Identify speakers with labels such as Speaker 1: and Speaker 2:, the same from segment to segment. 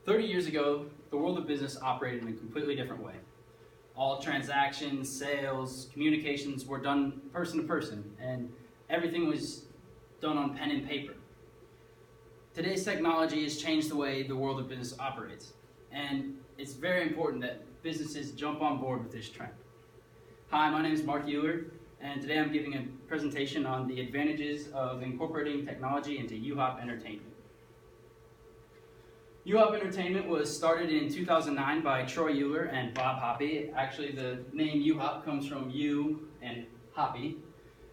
Speaker 1: 30 years ago, the world of business operated in a completely different way. All transactions, sales, communications were done person to person, and everything was done on pen and paper. Today's technology has changed the way the world of business operates, and it's very important that businesses jump on board with this trend. Hi, my name is Mark Euler, and today I'm giving a presentation on the advantages of incorporating technology into U-Hop Entertainment. U-Hop Entertainment was started in 2009 by Troy Euler and Bob Hoppy. Actually, the name U-Hop comes from U and Hoppy,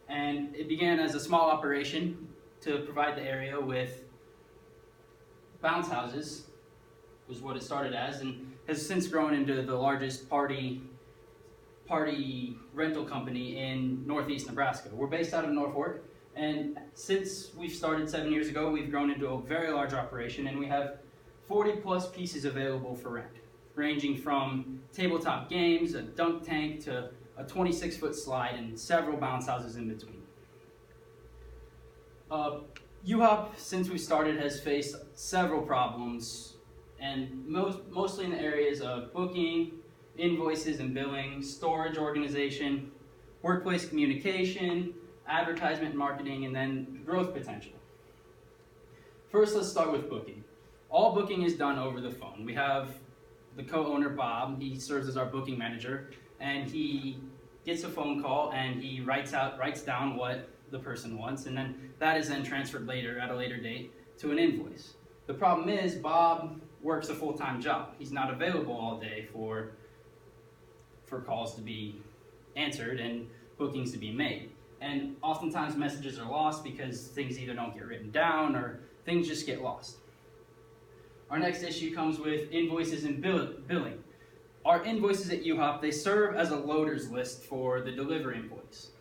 Speaker 1: and it began as a small operation to provide the area with bounce houses, was what it started as, and has since grown into the largest party rental company in Northeast Nebraska. We're based out of Norfolk, and since we've started 7 years ago, we've grown into a very large operation, and we have 40 plus pieces available for rent, ranging from tabletop games, a dunk tank, to a 26-foot slide, and several bounce houses in between. U-Hop, since we started, has faced several problems, and mostly in the areas of booking, invoices and billing, storage organization, workplace communication, advertisement and marketing, and then growth potential. First, let's start with booking. All booking is done over the phone. We have the co-owner, Bob. He serves as our booking manager, and he gets a phone call and he writes down what the person wants, and then that is then transferred later at a later date to an invoice. The problem is Bob works a full-time job. He's not available all day for calls to be answered and bookings to be made. And oftentimes messages are lost because things either don't get written down or things just get lost. Our next issue comes with invoices and billing. Our invoices at U-Hop, they serve as a loader's list for the delivery employees.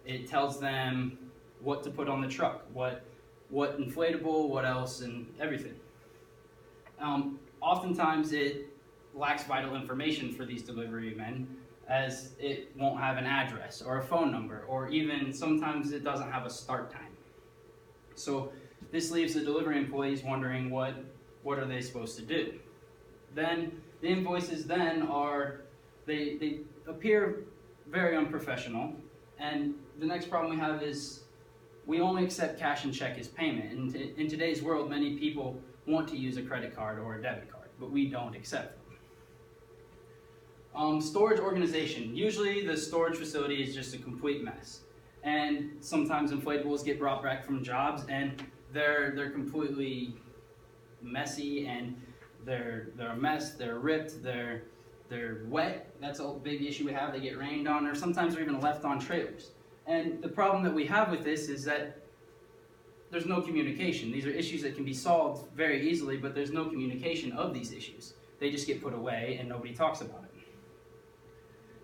Speaker 1: It tells them what to put on the truck, what inflatable, what else, and everything. Oftentimes it lacks vital information for these delivery men, as it won't have an address or a phone number, or even sometimes it doesn't have a start time. So this leaves the delivery employees wondering what are they supposed to do. Then the invoices they appear very unprofessional, and the next problem we have is we only accept cash and check as payment. And in today's world, many people want to use a credit card or a debit card, but we don't accept them. Storage organization. Usually the storage facility is just a complete mess. And sometimes inflatables get brought back from jobs and they're completely messy, and they're a mess, they're ripped, they're wet. That's a big issue we have. They get rained on, or sometimes they're even left on trailers. And the problem that we have with this is that there's no communication. These are issues that can be solved very easily, but there's no communication of these issues. They just get put away and nobody talks about it.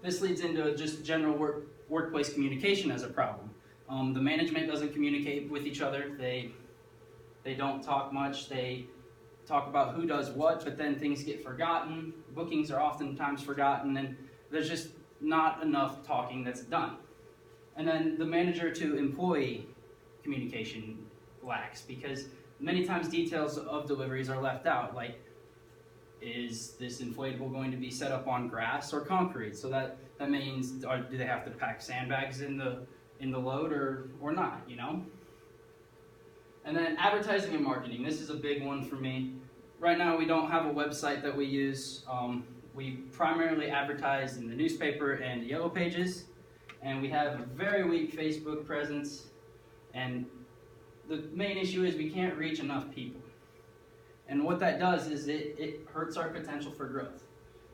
Speaker 1: This leads into just general workplace communication as a problem. The management doesn't communicate with each other. They don't talk much. They talk about who does what, but then things get forgotten. Bookings are oftentimes forgotten, and there's just not enough talking that's done. And then the manager to employee communication lacks, because many times details of deliveries are left out, like, is this inflatable going to be set up on grass or concrete? So that means, do they have to pack sandbags in the load or not, you know? And then advertising and marketing. This is a big one for me. Right now we don't have a website that we use. We primarily advertise in the newspaper and the yellow pages, and we have a very weak Facebook presence, and the main issue is we can't reach enough people. And what that does is it hurts our potential for growth.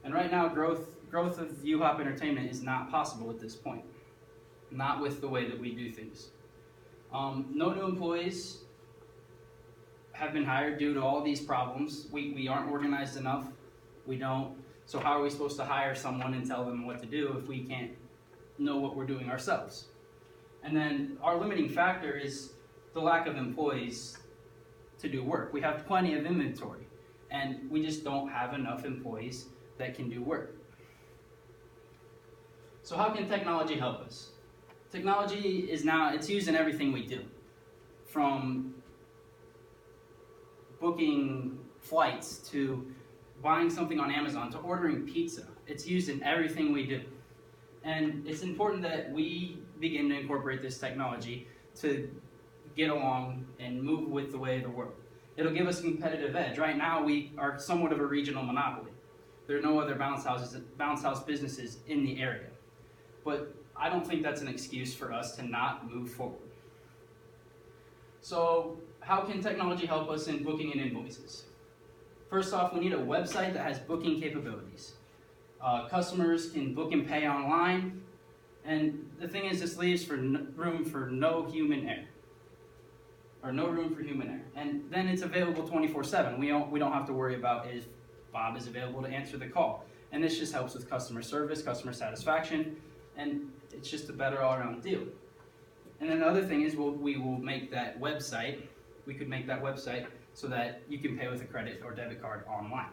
Speaker 1: And right now, growth of U-Hop Entertainment is not possible at this point. Not with the way that we do things. No new employees have been hired due to all these problems. We aren't organized enough. So how are we supposed to hire someone and tell them what to do if we can't know what we're doing ourselves? And then our limiting factor is the lack of employees to do work. We have plenty of inventory, and we just don't have enough employees that can do work. So how can technology help us? Technology it's used in everything we do, from booking flights to buying something on Amazon to ordering pizza. It's used in everything we do. And it's important that we begin to incorporate this technology to get along and move with the way of the world. It'll give us a competitive edge. Right now, we are somewhat of a regional monopoly. There are no other bounce house businesses in the area. But I don't think that's an excuse for us to not move forward. So how can technology help us in booking and invoices? First off, we need a website that has booking capabilities. Customers can book and pay online, and the thing is, this leaves room for no human error, or no room for human error. And then it's available 24/7. We don't have to worry about if Bob is available to answer the call. And this just helps with customer service, customer satisfaction, and it's just a better all-around deal. And then the other thing is, we will make that website. We could make that website so that you can pay with a credit or debit card online.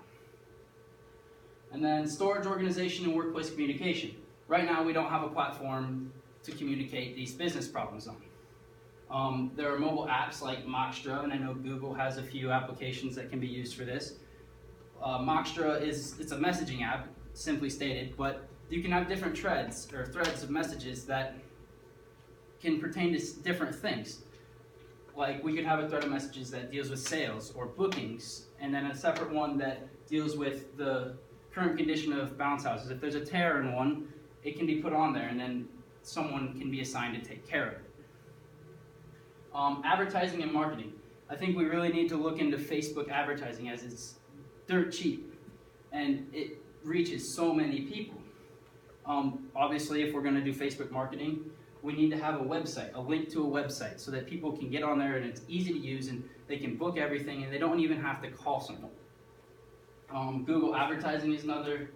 Speaker 1: And then storage organization and workplace communication. Right now, we don't have a platform to communicate these business problems on. There are mobile apps like Moxtra, and I know Google has a few applications that can be used for this. Moxtra it's a messaging app, simply stated, but you can have different threads of messages that can pertain to different things. Like we could have a thread of messages that deals with sales or bookings, and then a separate one that deals with the current condition of bounce houses. If there's a tear in one, it can be put on there, and then someone can be assigned to take care of it. Advertising and marketing. I think we really need to look into Facebook advertising, as it's dirt cheap, and it reaches so many people. Obviously, if we're going to do Facebook marketing, we need to have a website, a link to a website, so that people can get on there and it's easy to use and they can book everything and they don't even have to call someone. Google advertising is another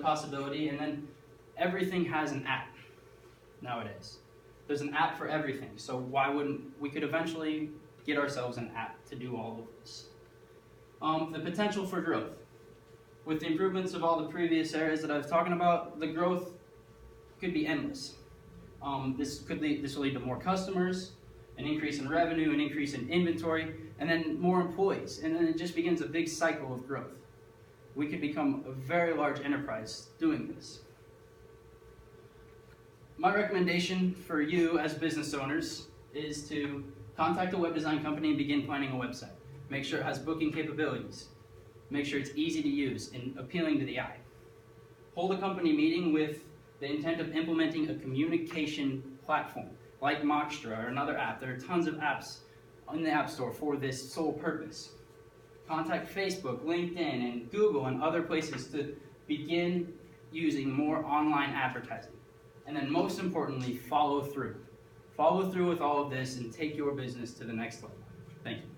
Speaker 1: possibility, and then everything has an app nowadays. There's an app for everything, so why wouldn't we could eventually get ourselves an app to do all of this. The potential for growth. With the improvements of all the previous areas that I was talking about, the growth could be endless. This will lead to more customers, an increase in revenue, an increase in inventory, and then more employees. And then it just begins a big cycle of growth. We could become a very large enterprise doing this. My recommendation for you as business owners is to contact a web design company and begin planning a website. Make sure it has booking capabilities. Make sure it's easy to use and appealing to the eye. Hold a company meeting with the intent of implementing a communication platform like Moxtra or another app. There are tons of apps in the App Store for this sole purpose. Contact Facebook, LinkedIn, and Google and other places to begin using more online advertising. And then most importantly, follow through. Follow through with all of this and take your business to the next level. Thank you.